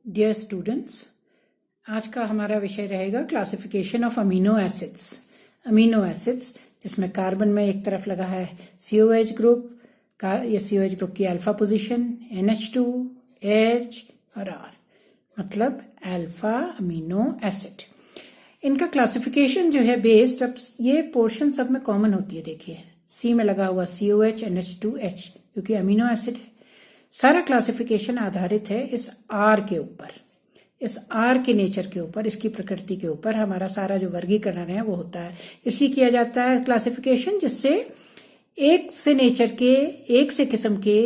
Dear students, आज का हमारा विषय रहेगा classification of amino acids. Amino acids जिसमें कार्बन में एक तरफ लगा है COH ग्रुप का, ये COH ग्रुप की अल्फा पोजीशन NH2, H और R, मतलब अल्फा अमीनो एसिड। इनका क्लासिफिकेशन जो है बेस्ड, अब ये पोर्शन सब में कॉमन होती है। देखिए C में लगा हुआ COH NH2 H क्योंकि अमीनो एसिड है। सारा क्लासिफिकेशन आधारित है इस R के ऊपर, इस R के नेचर के ऊपर, इसकी प्रकृति के ऊपर हमारा सारा जो वर्गीकरण है वो होता है। इसलिए किया जाता है क्लासिफिकेशन जिससे एक से नेचर के, एक से किस्म के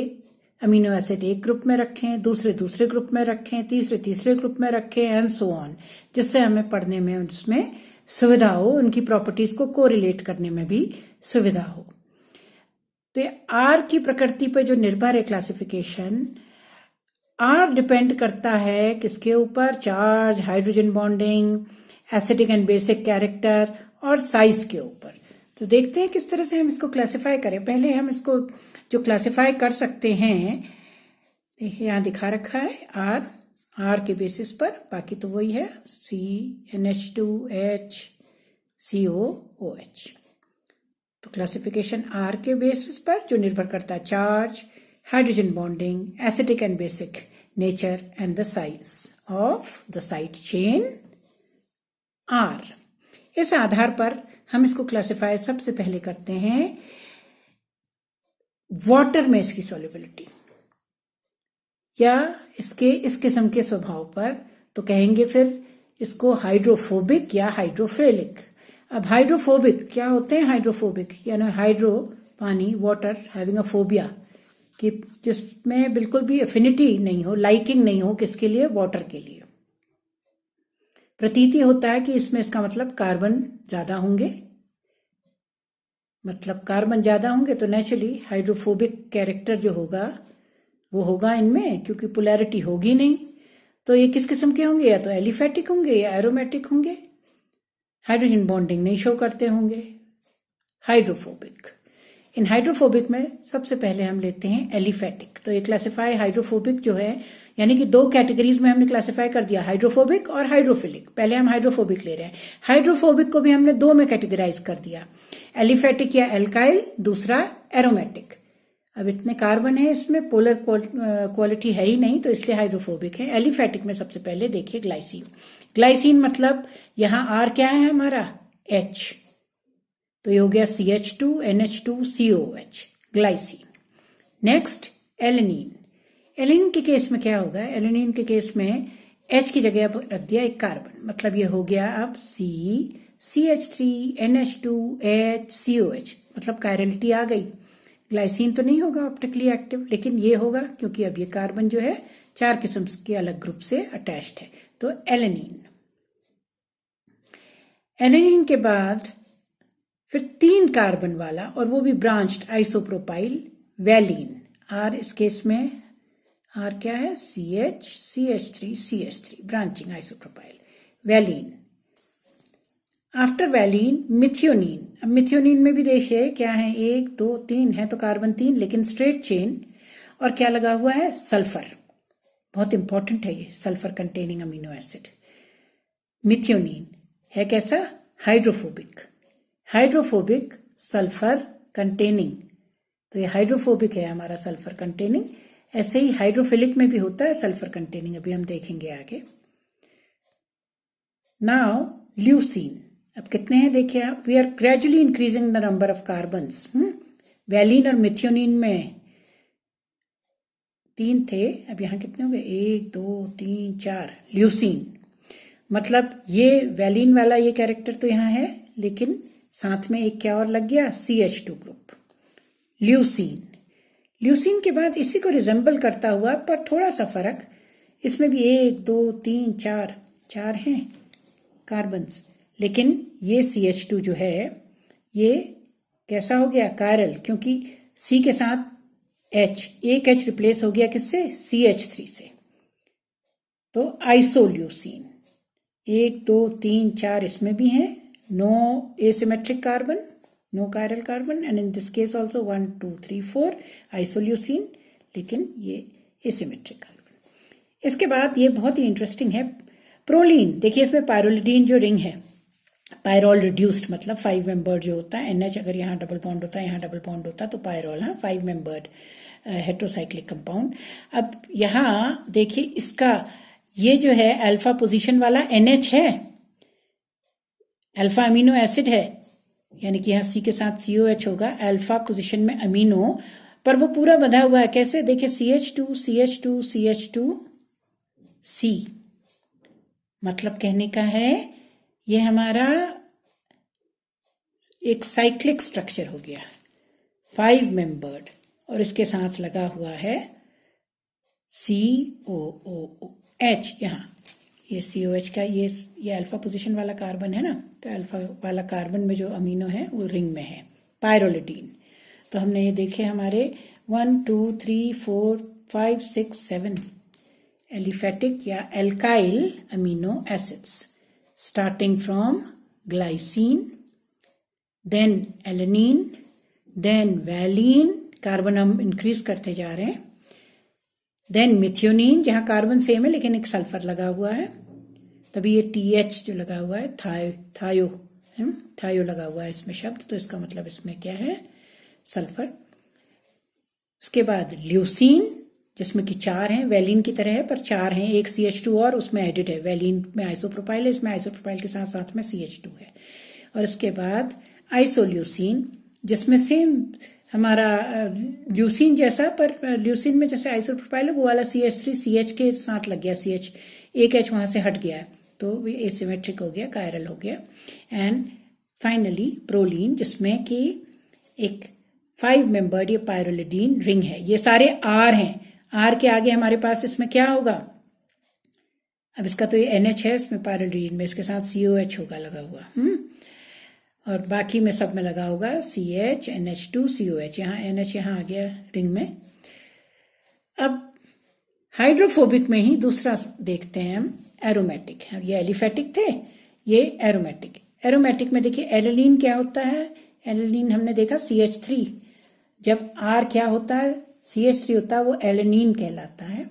अमीनो एसिड एक ग्रुप में रखें, दूसरे ग्रुप में रखें, तीसरे ग्रुप में रखें एंड सो ऑन, जिससे हमें पढ़ने में उसमें सुविधा हो, उनकी प्रॉपर्टीज को कोरिलेट करने में भी सुविधा हो। तो आर की प्रकृति पर जो निर्भर है क्लासिफिकेशन, आर डिपेंड करता है किसके ऊपर? Charge, hydrogen bonding, acidic and basic character और साइज के ऊपर। तो देखते हैं किस तरह से हम इसको क्लासिफाई करें। पहले हम इसको जो क्लासिफाई कर सकते हैं, देखिए यहाँ दिखा रखा है आर के बेसिस पर, बाकी तो वही है CNH2 H COOH। तो क्लासिफिकेशन आर के बेसिस पर जो निर्भर करता है charge, hydrogen bonding, acidic and basic nature and the size of the side chain R. इस आधार पर हम इसको क्लासिफाई सबसे पहले करते हैं वाटर में इसकी सॉल्युबिलिटी या इसके इस किस्म के स्वभाव पर। तो कहेंगे फिर इसको हाइड्रोफोबिक या हाइड्रोफिलिक। अब हाइड्रोफोबिक क्या होते हैं? हाइड्रोफोबिक यानी हाइड्रो पानी, वाटर हैविंग अ फोबिया, कि जिसमें बिल्कुल भी एफिनिटी नहीं हो, लाइकिंग नहीं हो, किसके लिए? वाटर के लिए। प्रतीति होता है कि इसमें इसका मतलब कार्बन ज्यादा होंगे, मतलब कार्बन ज्यादा होंगे तो नेचुरली हाइड्रोफोबिक कैरेक्टर जो होगा वो होगा इनमें, क्योंकि पोलैरिटी होगी नहीं। तो ये किस किस्म के होंगे? या तो एलिफेटिक होंगे या एरोमेटिक होंगे, हाइड्रोजन बॉन्डिंग नहीं शो करते होंगे। हाइड्रोफोबिक, इन हाइड्रोफोबिक में सबसे पहले हम लेते हैं एलिफेटिक। तो ये क्लासिफाई हाइड्रोफोबिक जो है, यानी कि दो कैटेगरीज में हमने क्लासिफाई कर दिया, हाइड्रोफोबिक और हाइड्रोफिलिक। पहले हम हाइड्रोफोबिक ले रहे हैं। हाइड्रोफोबिक को भी हमने दो में कैटेगराइज कर दिया, एलिफेटिक या एल्काइल, दूसरा एरोमेटिक। अब इतने कार्बन है इसमें, पोलर क्वालिटी है ही नहीं, तो इसलिए हाइड्रोफोबिक है। एलिफेटिक में सबसे पहले देखिए ग्लाइसिन। ग्लाइसिन मतलब यहां आर क्या है हमारा? H, तो ये हो गया CH2 NH2 COOH, glycine. Next alanine. Alanine के केस में क्या होगा? एलेनिन के केस में H की जगह रख दिया एक कार्बन, मतलब ये हो गया अब CH3 NH2 H COH, मतलब कायरलिटी आ गई। ग्लाइसिन तो नहीं होगा ऑप्टिकली एक्टिव, लेकिन ये होगा क्योंकि अब ये कार्बन जो है चार किस्म के अलग ग्रुप से अटैच्ड है। तो एलेनिन। एलेनिन के बाद फिर 3 कार्बन वाला, और वो भी ब्रांच्ड, आइसोप्रोपाइल वैलीन। आर इस केस में आर क्या है? CH CH3 CH3, branching isopropyl valine. After valine methionine. अब मिथियोनिन में भी देखिए क्या है, 1 2 3 है तो कार्बन 3, लेकिन स्ट्रेट चेन। और क्या लगा हुआ है? सल्फर। बहुत इंपॉर्टेंट है ये sulphur containing amino acid. Methionine है कैसा? हाइड्रोफोबिक। हाइड्रोफोबिक सल्फर कंटेनिंग, तो ये हाइड्रोफोबिक है हमारा सल्फर कंटेनिंग। ऐसे ही हाइड्रोफिलिक में भी होता है सल्फर कंटेनिंग, अभी हम देखेंगे आगे। Now leucine. अब कितने हैं देखिए आप, we are gradually increasing the number of carbons. Valine और मिथियोनिन में 3 थे, अब यहां कितने हो गए? 1 2 3 4। ल्यूसीन मतलब ये वैलीन वाला ये कैरेक्टर तो यहां है, लेकिन साथ में एक क्या और लग गया? CH2 group, leucine. ल्यूसीन के बाद इसी को रिजेंबल करता हुआ, पर थोड़ा सा फर्क, इसमें भी 1 2 3 4 हैं कार्बन्स, लेकिन ये CH2 जो है ये कैसा हो गया? कायरल, क्योंकि C के साथ H, एक H रिप्लेस हो गया किससे? CH3 से। तो आइसोल्यूसीन 1 2 3 4 इसमें भी हैं, no asymmetric carbon, no chiral carbon, and in this case also 1 2 3 4 isoleucine, लेकिन ये asymmetric carbon। इसके बाद ये बहुत ही इंटरेस्टिंग है, प्रोलीन। देखिए इसमें पायरोलिडीन जो रिंग है, पायरोल रिड्यूस्ड मतलब 5 मेंबर्ड जो होता है, NH अगर यहाँ डबल बॉन्ड होता है, यहाँ डबल बॉन्ड होता है, तो पायरोल, हाँ, 5 मेंबर्ड हेट्रोसाइक्लिक कंपाउंड। अब यहाँ देखिए इसका ये जो है अल्फा पोजीशन वाला NH है, अल्फा अमीनो एसिड है, यानी कि यहाँ C के साथ COH होगा, अल्फा पोजीशन में अमीनो, पर वो पूरा बंधा हुआ है। कैसे? देखिए CH2 CH2 CH2 C, मतलब कहने का है ये हमारा एक साइक्लिक स्ट्रक्चर हो गया, 5 मेंबर्ड, और इसके साथ लगा हुआ है COOH। यहाँ ये COH का ये अल्फा पोजीशन वाला कार्बन है ना, तो अल्फा वाला कार्बन में जो अमीनो है वो रिंग में है, पायरोलिडीन। तो हमने ये देखे हमारे 1 2 3 4 5 6 7 एलिफेटिक या alkyl amino acids, starting from glycine, then alanine, then valine, carbon हम इंक्रीज करते जा रहे हैं, देन मिथियोनिन, जहां कार्बन सेम है लेकिन एक सल्फर लगा हुआ है, तभी ये TH जो लगा हुआ है, थायो लगा हुआ है इसमें शब्द, तो इसका मतलब इसमें क्या है? सल्फर। उसके बाद ल्यूसीन, जिसमें कि 4 हैं, वैलीन की तरह है पर 4 हैं, एक CH2 और उसमें एडिड है, वैलीन में आइसोप्रोपाइल है, इसमें आइसोप्रोपाइल के साथ साथ में CH2 है। और इसके बाद आइसोल्यूसीन, जिसमें सेम हमारा ल्यूसीन जैसा, पर ल्यूसीन में जैसे आइसोप्रोपाइल है वो वाला CH3 CH के साथ लग गया, CH एक H वहां से हट गया है, तो ये एसिमेट्रिक हो गया, कायरल हो गया। एंड फाइनली प्रोलीन, जिसमें कि एक 5 मेंबर्ड ये पायरोलिडीन रिंग है। ये सारे R हैं, R के आगे हमारे पास इसमें क्या होगा? अब इसका तो ये NH है, इसमें पायरोलिडीन में इसके साथ COH होगा लगा हुआ, और बाकी में सब में लगा होगा CH NH2 COH, यहाँ NH यहाँ आ गया रिंग में। अब हाइड्रोफोबिक में ही दूसरा देखते हैं हम, एरोमेटिक है। ये एलिफेटिक थे, ये एरोमेटिक। एरोमेटिक में देखिए एलेनिन क्या होता है? एलेनिन हमने देखा CH3, जब R क्या होता है? CH3 होता है, वो एलेनिन कहलाता है,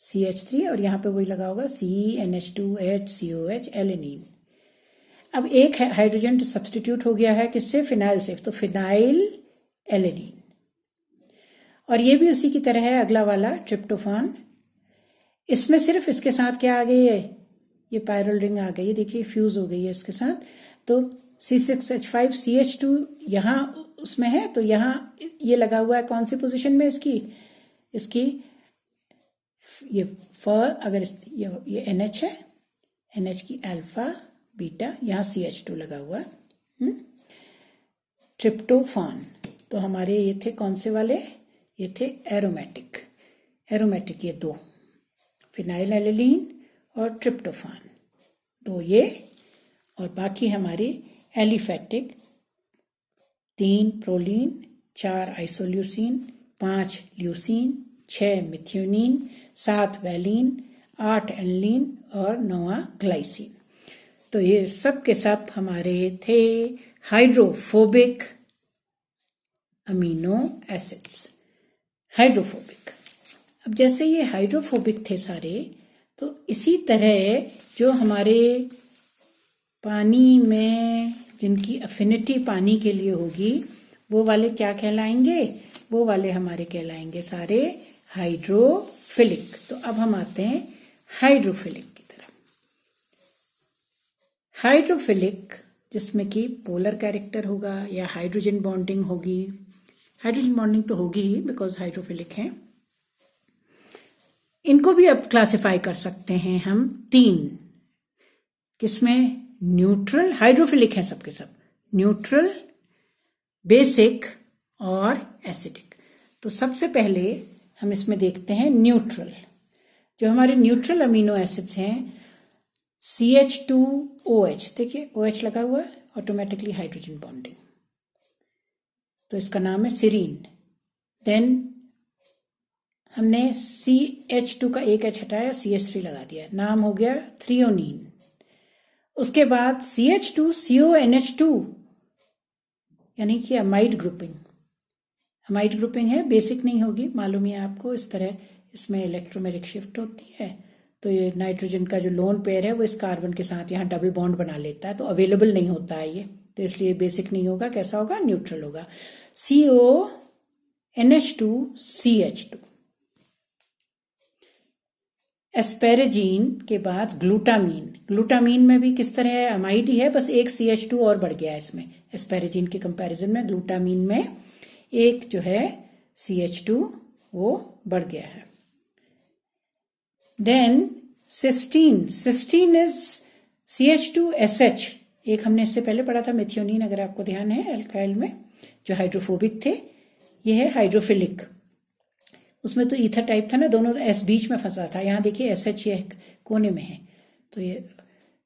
CH3, और यहाँ पे वही लगा होगा CNH2H COH, एलेनिन। अब एक हाइड्रोजन सब्स्टिट्यूट हो गया है किससे? फिनाइल से, तो फिनाइल एलेनिन। और ये भी उसी की तरह है, अगला वाला ट्रिप्टोफान। इसमें सिर्फ इसके साथ क्या आ गई है? ये पायरल रिंग आ गई है, देखिए फ्यूज हो गई है इसके साथ, तो C6H5 CH2 यहाँ उसमें है, तो यहाँ ये लगा हुआ है कौन सी पोजीशन में? इसकी ये अगर ये NH है, NH की अल्फा बीटा, यहाँ CH2 लगा हुआ है, ट्रिप्टोफान। तो हमारे ये थे कौन से वाले? ये थे एरोमेटिक। एरोमेटिक ये 2, फिनाइल एलेनिन और ट्रिप्टोफान, 2 ये, और बाकी हमारी aliphatic 3 proline, 4 isoleucine, 5 leucine, 6 methionine, 7 valine, 8 alanine और 9 ग्लाइसिन। तो ये सब के सब हमारे थे हाइड्रोफोबिक अमीनो एसिड्स, हाइड्रोफोबिक। अब जैसे ये हाइड्रोफोबिक थे सारे, तो इसी तरह जो हमारे पानी में जिनकी अफिनिटी पानी के लिए होगी, वो वाले क्या कहलाएंगे? वो वाले हमारे कहलाएंगे सारे हाइड्रोफिलिक। तो अब हम आते हैं हाइड्रोफिलिक की तरफ। हाइड्रोफिलिक जिसमें कि पोलर कैरेक्टर होगा या हाइड्रोजन बॉन्डिंग होगी, हाइड्रोजन बॉन्डिंग तो होगी ही बिकॉज हाइड्रोफिलिक है। इनको भी अब क्लासिफाई कर सकते हैं हम 3, किसमें? न्यूट्रल, हाइड्रोफिलिक है सबके सब, न्यूट्रल, बेसिक और एसिडिक। तो सबसे पहले हम इसमें देखते हैं न्यूट्रल। जो हमारे न्यूट्रल अमीनो एसिड्स हैं, CH2OH, देखिए OH लगा हुआ है, ऑटोमेटिकली हाइड्रोजन बॉन्डिंग, तो इसका नाम है सीरीन। देन हमने CH2 का एक H हटाया, CH3 लगा दिया, नाम हो गया थ्रियोनीन। उसके बाद CH2CONH2 यानी कि अमाइड ग्रुपिंग। अमाइड ग्रुपिंग है, बेसिक नहीं होगी, मालूम है आपको, इस तरह इसमें इलेक्ट्रोमेरिक शिफ्ट होती है तो ये नाइट्रोजन का जो लोन पेयर है वो इस कार्बन के साथ यहाँ डबल बॉन्ड बना लेता है, तो अवेलेबल नहीं होता है ये, तो इसलिए बेसिक नहीं होगा, कैसा होगा, न्यूट्रल होगा। CONH2CH2। एस्पेरेजीन के बाद ग्लूटामीन। ग्लूटामीन में भी किस तरह है, अमाइड ही है, बस एक CH2 और बढ़ गया है इसमें। एस्पेरेजीन के कंपैरिजन में ग्लूटामीन में एक जो है CH2 वो बढ़ गया है। Then cysteine. Cysteine is CH2SH। एक हमने इससे पहले पढ़ा था मेथियोनिन, अगर आपको ध्यान है, अल्काइल में जो हाइड्रोफोबिक थे। ये है हाइड्रोफिलिक। उसमें तो ईथर टाइप था ना, दोनों S बीच में फंसा था। यहाँ देखिए SH ये कोने में है, तो ये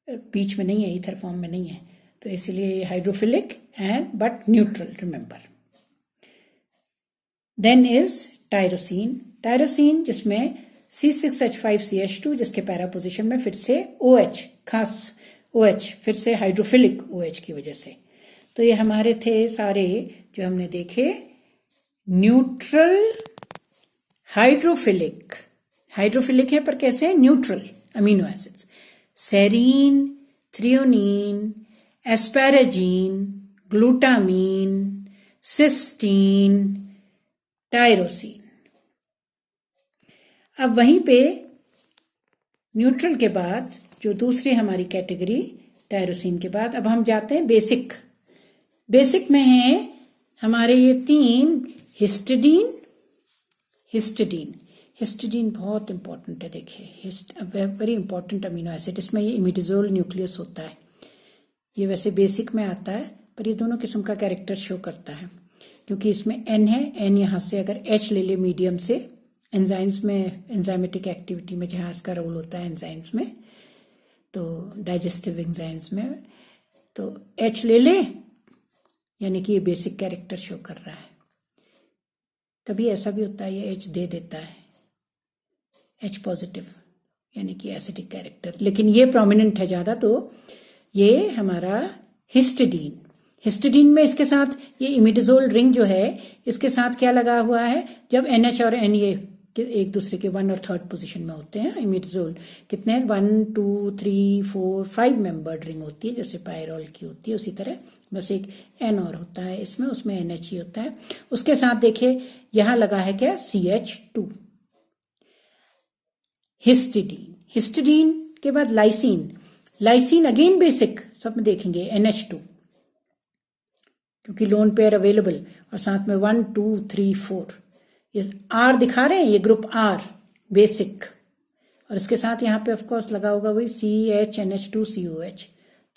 बीच में नहीं है, ईथर फॉर्म में नहीं है, तो इसलिए ये hydrophilic and but neutral, remember. Then is tyrosine. Tyrosine जिसमें C6H5CH2, जिसके पैरा पोजिशन में फिर से OH, खास OH, फिर से हाइड्रोफिलिक OH की वजह से। तो ये हमारे थे सारे जो हमने देखे, न्यूट्रल, हाइड्रोफिलिक। हाइड्रोफिलिक है पर कैसे, neutral amino acids. Serine, threonine, asparagine, glutamine, cysteine, tyrosine. अब वहीं पे न्यूट्रल के बाद जो दूसरी हमारी कैटेगरी, टायरोसिन के बाद अब हम जाते हैं बेसिक। बेसिक में है हमारे ये तीन, हिस्टिडीन। हिस्टिडीन, हिस्टिडीन बहुत इंपॉर्टेंट है, देखिए वेरी इंपॉर्टेंट अमीनो एसिड। इसमें ये इमिडाजोल न्यूक्लियस होता है, ये वैसे बेसिक में आता है पर ये दोनों किस्म का कैरेक्टर शो करता है, क्योंकि इसमें N है। N यहाँ से अगर H ले ले मीडियम से, एंजाइम्स में, एंजाइमेटिक एक्टिविटी में जहाँ इसका रोल होता है एंजाइम्स में, तो डाइजेस्टिव एंजाइम्स में, तो H ले ले, यानी कि ये बेसिक कैरेक्टर शो कर रहा है। कभी ऐसा भी होता है ये H दे देता है, H पॉजिटिव, यानी कि एसिडिक कैरेक्टर, लेकिन ये प्रोमिनेंट है ज्यादा, तो ये हमारा हिस्टिडीन। हिस्टिडीन में इसके साथ ये इमिडाजोल रिंग जो है, इसके साथ क्या लगा हुआ है, जब NH और N ये एक दूसरे के 1 और 3rd पोजीशन में होते हैं, इमिडाजोल कितने, 1 2 3 4 5 मेंबर्ड रिंग होती है, जैसे पायरोल की होती है, उसी तरह बस एक N और होता है इसमें, उसमें NH ही होता है। उसके साथ देखिए यहां लगा है क्या, CH2। हिस्टिडीन। हिस्टिडीन के बाद लाइसिन। लाइसिन अगेन बेसिक, सब में देखेंगे NH2, क्योंकि लोन पेयर अवेलेबल, और साथ में 1 2 3 4 ये R दिखा रहे हैं, ये ग्रुप R बेसिक, और इसके साथ यहाँ पे ऑफकोर्स लगा होगा वही CHNH2COH,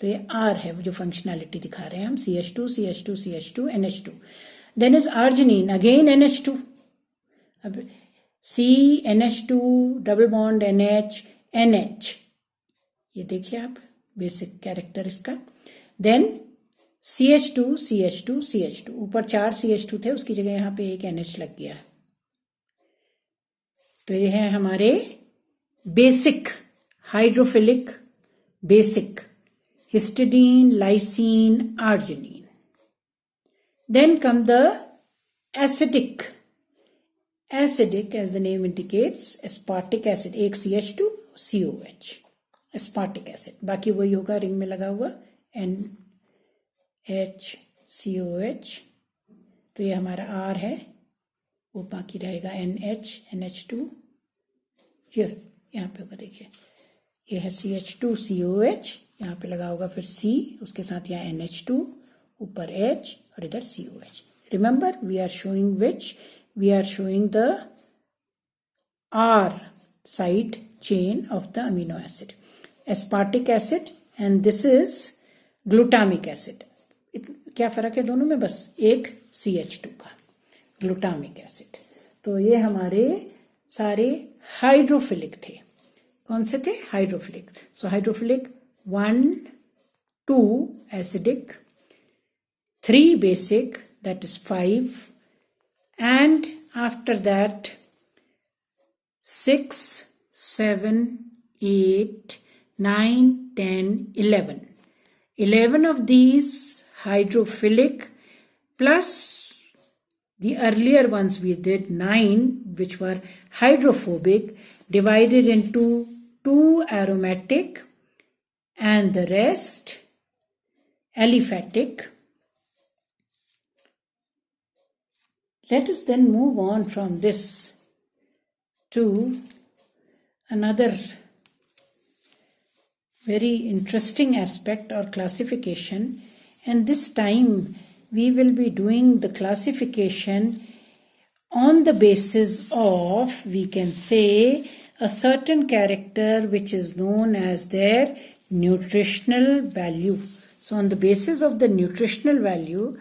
तो ये R है जो फंक्शनैलिटी दिखा रहे हैं हम, CH2 NH2। Then is arginine, again NH2। अब CNH2 डबल बॉन्ड NH, ये देखिए आप बेसिक कैरेक्टर इसका। देन CH2, ऊपर 4 CH2 थे, उसकी जगह यहाँ पे एक NH लग गया। तो ये है हमारे basic hydrophilic, basic histidine, lysine, arginine. Then come the acidic. Acidic, as the name indicates, aspartic acid, एक CH2 COH, aspartic acid. बाकी वही होगा रिंग में लगा हुआ NHCOH, तो ये हमारा R है, वो बाकी रहेगा NH, NH2, यहाँ पे होगा, देखिए ये है CH2COH, यहाँ पे लगा होगा फिर C, उसके साथ यहाँ NH2, ऊपर H और इधर COH. Remember, we are showing which? We are showing the R side chain of the amino acid. Aspartic acid and this is glutamic acid. क्या फर्क है दोनों में? बस एक CH2 का, ग्लूटामिक एसिड. तो ये हमारे सारे हाइड्रोफिलिक थे. कौन से थे? Hydrophilic. So hydrophilic 1, 2 acidic, 3 basic, that is 5, and after that 6, 7, 8, 9, 10, 11. 11 of these hydrophilic plus the earlier ones we did 9 which were hydrophobic, divided into 2 aromatic and the rest aliphatic. Let us then move on from this to another very interesting aspect or classification, and this time we will be doing the classification on the basis of, we can say, a certain character which is known as their nutritional value. So on the basis of the nutritional value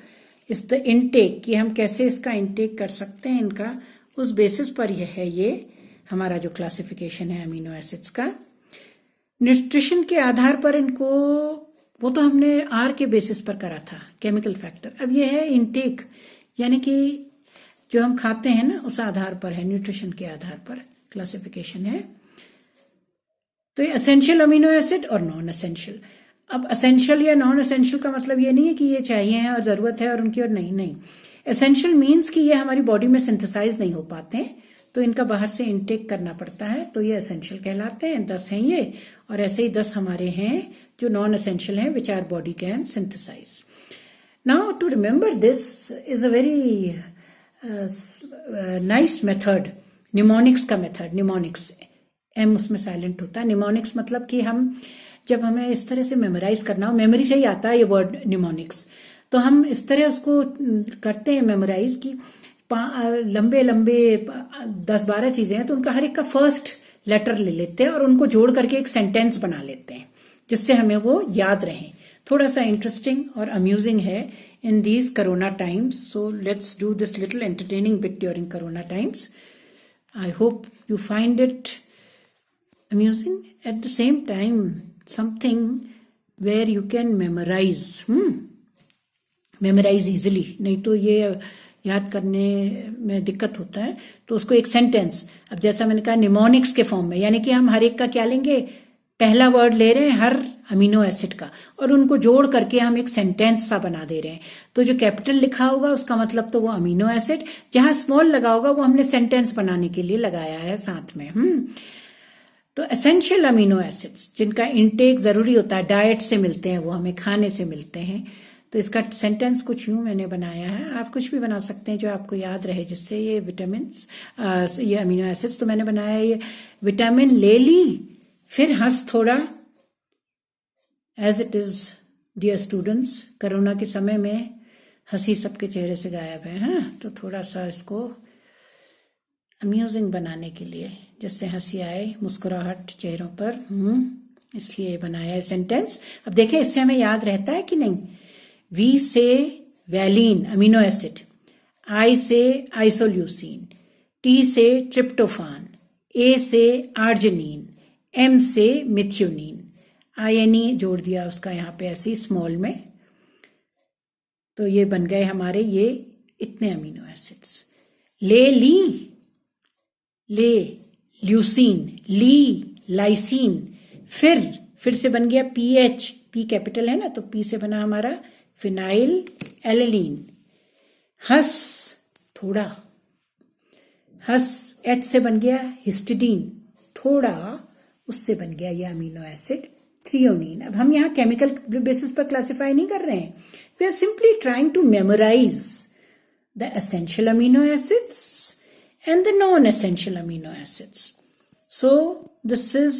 is the intake, कि हम कैसे इसका intake कर सकते हैं इनका, उस basis पर यह है ये हमारा जो क्लासिफिकेशन है अमीनो एसिड्स का। न्यूट्रिशन के आधार पर इनको, वो तो हमने आर के बेसिस पर करा था, केमिकल फैक्टर। अब ये है इंटेक, यानी कि जो हम खाते हैं ना उस आधार पर है, न्यूट्रिशन के आधार पर क्लासिफिकेशन है। तो ये एसेंशियल अमीनो एसिड और नॉन एसेंशियल। अब एसेंशियल या नॉन एसेंशियल का मतलब ये नहीं है कि ये चाहिए है और जरूरत है और उनकी, और नहीं। एसेंशियल मीन्स कि ये हमारी बॉडी में सिंथेसाइज नहीं हो पाते हैं, तो इनका बाहर से इनटेक करना पड़ता है, तो ये एसेंशियल कहलाते हैं। 10 हैं ये, और ऐसे ही 10 हमारे हैं जो नॉन एसेंशियल हैं, which are body can synthesize. Now to remember this is a very nice method, mnemonics का मेथड। निमोनिक्स, एम उसमें साइलेंट होता है। निमोनिक्स मतलब कि हम जब हमें इस तरह से मेमोराइज करना हो, मेमोरी से ही आता है ये वर्ड निमोनिक्स, तो हम इस तरह उसको करते हैं मेमोराइज की लंबे 10-12 चीजें हैं, तो उनका हर एक का फर्स्ट लेटर ले लेते हैं और उनको जोड़ करके एक सेंटेंस बना लेते हैं, जिससे हमें वो याद रहे। थोड़ा सा इंटरेस्टिंग और अम्यूजिंग है in these corona times, so let's do this little entertaining bit during corona times. I hope you find it amusing, at the same time something where you can memorize easily। नहीं तो ये याद करने में दिक्कत होता है, तो उसको एक सेंटेंस, अब जैसा मैंने कहा निमोनिक्स के फॉर्म में, यानी कि हम हर एक का क्या लेंगे, पहला वर्ड ले रहे हैं हर अमीनो एसिड का और उनको जोड़ करके हम एक सेंटेंस सा बना दे रहे हैं। तो जो कैपिटल लिखा होगा उसका मतलब तो वो अमीनो एसिड, जहां स्मॉल लगा होगा वो हमने सेंटेंस बनाने के लिए लगाया है साथ में। तो एसेंशियल अमीनो एसिड्स जिनका इंटेक जरूरी होता है, डाइट से मिलते हैं, वो हमें खाने से मिलते हैं, तो इसका सेंटेंस कुछ यूं मैंने बनाया है। आप कुछ भी बना सकते हैं जो आपको याद रहे, जिससे ये विटामिन, ये अमीनो एसिड्स। तो मैंने बनाया ये विटामिन ले ली, फिर हंस थोड़ा, as it is dear students, corona के समय में हंसी सबके चेहरे से गायब है, हाँ? तो थोड़ा सा इसको अम्यूजिंग बनाने के लिए, जिससे हंसी आए, मुस्कुराहट चेहरों पर, इसलिए बनाया है सेंटेंस। अब देखें इससे हमें याद रहता है कि नहीं। वी से वैलीन अमीनो एसिड, आई से आइसोल्यूसिन, टी से ट्रिप्टोफान, ए से आर्जिनिन, एम से मिथ्योनिन, आईएनई जोड़ दिया उसका यहाँ पे ऐसे स्मॉल में, तो ये बन गए हमारे ये इतने अमीनो एसिड्स। ले ल्यूसीन, ली लाइसीन, फिर से बन गया पीएच, पी कैपिटल है ना, तो पी से बना हमारा फिनाइल एलेलीन। हस थोड़ा, हस एच से बन गया हिस्टिडीन, थोड़ा, उससे बन गया ये अमीनो एसिड थ्रियोनीन। अब हम यहाँ केमिकल बेसिस पर क्लासिफाई नहीं कर रहे हैं, we are simply trying to memorize the essential amino acids and the non-essential amino acids. So this is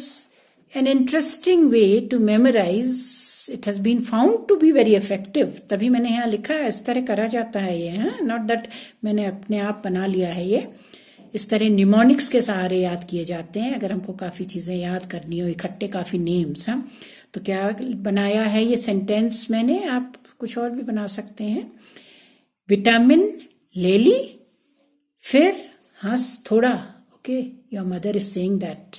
an interesting way to memorize. It has been found to be very effective. तभी मैंने यहाँ लिखा है, इस तरह करा जाता है ये, नॉट दैट मैंने अपने आप बना लिया है ये। इस तरह निमोनिक्स के सहारे याद किए जाते हैं। अगर हमको काफी चीजें याद करनी हो, इकट्ठे काफी नेम्स, तो क्या बनाया है ये सेंटेंस मैंने, आप कुछ और भी बना सकते हैं। विटामिन ले ली, फिर हंस थोड़ा, okay, your mother is saying that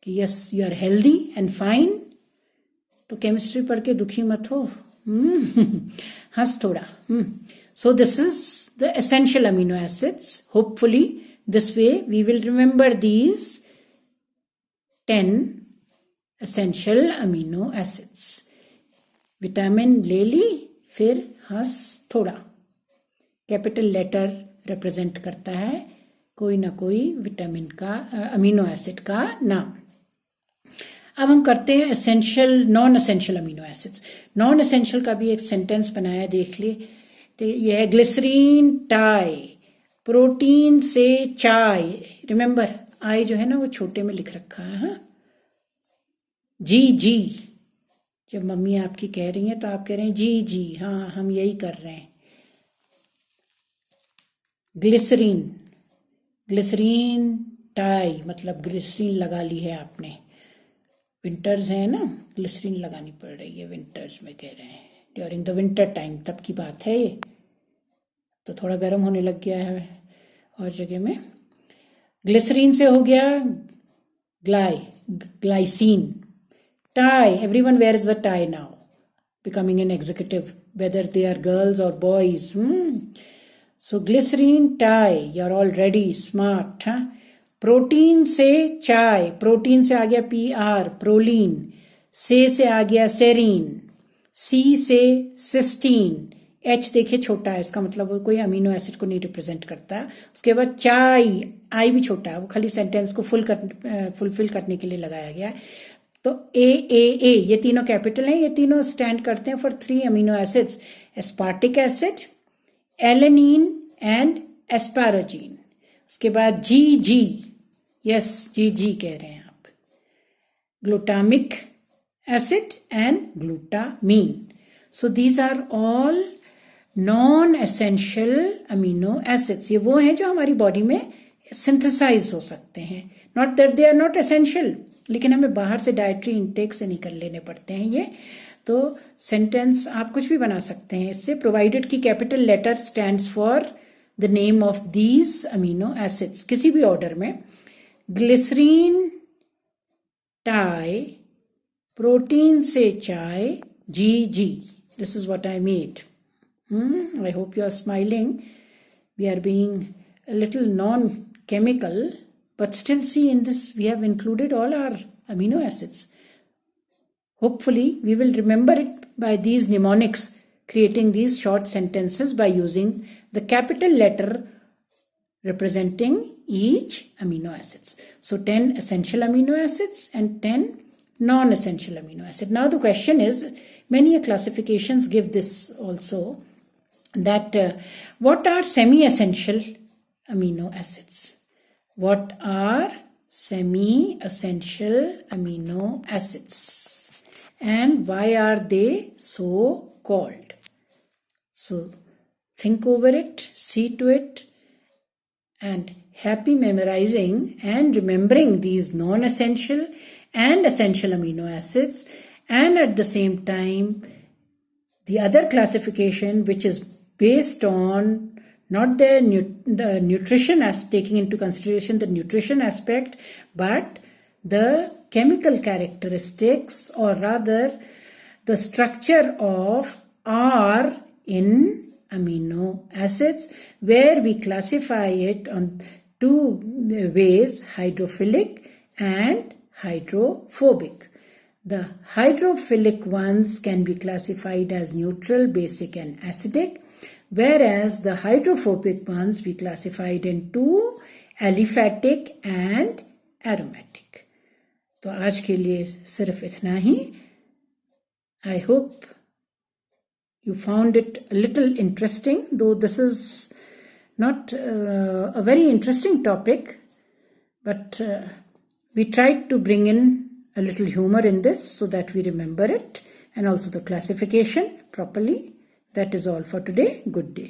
कि yes you are healthy and fine, तो केमिस्ट्री पढ़ के दुखी मत हो, हंस थोड़ा। So this is the essential amino acids. Hopefully this way we will remember these 10 essential amino acids. Vitamin ले ली, फिर हंस थोड़ा, कैपिटल लेटर रिप्रेजेंट करता है कोई ना कोई विटामिन का अमीनो एसिड का नाम। अब हम करते हैं essential non essential amino acids. Non essential का भी एक सेंटेंस बनाया, देख लिए। तो ये है ग्लिसरीन टाई, प्रोटीन से चाय। रिमेंबर आई जो है ना वो छोटे में लिख रखा है। हाँ, जी जी, जब मम्मी आपकी कह रही हैं तो आप कह रहे हैं जी जी, हाँ हम यही कर रहे हैं। ग्लिसरीन, ग्लिसरीन टाई मतलब ग्लिसरीन लगा ली है आपने। विंटर्स है ना, ग्लिसरीन लगानी पड़ रही है विंटर्स में, कह रहे हैं ड्यूरिंग द विंटर टाइम, तब की बात है ये। तो थोड़ा गर्म होने लग गया है और जगह में। ग्लिसरीन से हो गया glycine. Tie, everyone wears a tie now, becoming an executive, whether they are girls or boys. So glycerine tie, you're all ready, smart. Huh? Protein से चाय, प्रोटीन से आ गया PR, प्रोलीन। से आ गया सेरीन। C से सिस्टीन। H देखिए छोटा है, इसका मतलब वो कोई अमीनो एसिड को नहीं रिप्रेजेंट करता। उसके बाद चाय, I भी छोटा है, वो खाली सेंटेंस को फुलफिल करने के लिए लगाया गया है। तो A ये तीनों कैपिटल हैं, ये तीनों स्टैंड करते हैं for 3 amino acids, aspartic acid, alanine and asparagine. उसके बाद GG, यस GG कह रहे हैं आप, glutamic acid and glutamine. So these are all non essential amino acids. ये वो हैं जो हमारी बॉडी में सिंथेसाइज हो सकते हैं, not that they are not essential, लेकिन हमें बाहर से डाइटरी इंटेक से निकल लेने पड़ते हैं ये। तो सेंटेंस आप कुछ भी बना सकते हैं इससे, प्रोवाइडेड की capital letter stands for the name of these amino acids, किसी भी ऑर्डर में। ग्लिसरीन टाई, प्रोटीन से चाय, GG। This is what I made. I hope you are smiling. We are being a little non-chemical, but still see in this we have included all our amino acids. Hopefully we will remember it by these mnemonics, creating these short sentences by using the capital letter representing each amino acids. So 10 essential amino acids and 10 non-essential amino acids. Now the question is, many classifications give this also, that what are semi-essential amino acids? What are semi-essential amino acids? And why are they so called? So think over it, see to it, and happy memorizing and remembering these non-essential and essential amino acids, and at the same time the other classification which is based on not the nutrition as taking into consideration the nutrition aspect, but the chemical characteristics, or rather the structure of R in amino acids, where we classify it on 2 ways, hydrophilic and hydrophobic. The hydrophilic ones can be classified as neutral, basic and acidic, whereas the hydrophobic ones we classified into aliphatic and aromatic. तो आज के लिए सिर्फ इतना ही. I hope you found it a little interesting, though this is not a very interesting topic, but we tried to bring in a little humor in this so that we remember it, and also the classification properly. That is all for today. Good day.